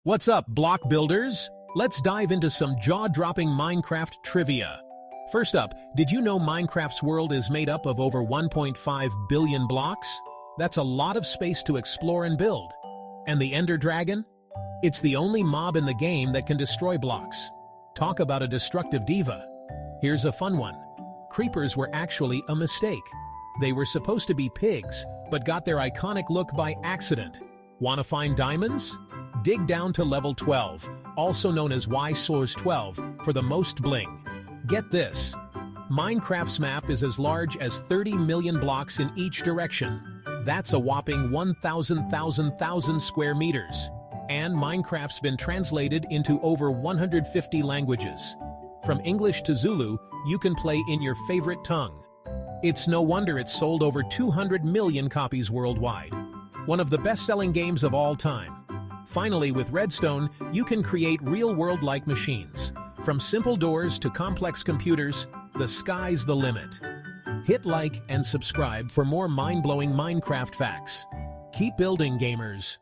What's up, block builders? Let's dive into some jaw-dropping Minecraft trivia. First up, did you know Minecraft's world is made up of over 1.5 billion blocks? That's a lot of space to explore and build. And the Ender Dragon? It's the only mob in the game that can destroy blocks. Talk about a destructive diva. Here's a fun one. Creepers were actually a mistake. They were supposed to be pigs, but got their iconic look by accident. Want to find diamonds? Dig down to level 12, also known as Y-Source 12, for the most bling. Get this. Minecraft's map is as large as 30 million blocks in each direction. That's a whopping 1,000 square meters. And Minecraft's been translated into over 150 languages. From English to Zulu, you can play in your favorite tongue. It's no wonder it's sold over 200 million copies worldwide. One of the best-selling games of all time. Finally, with Redstone, you can create real-world-like machines. From simple doors to complex computers, the sky's the limit. Hit like and subscribe for more mind-blowing Minecraft facts. Keep building, gamers.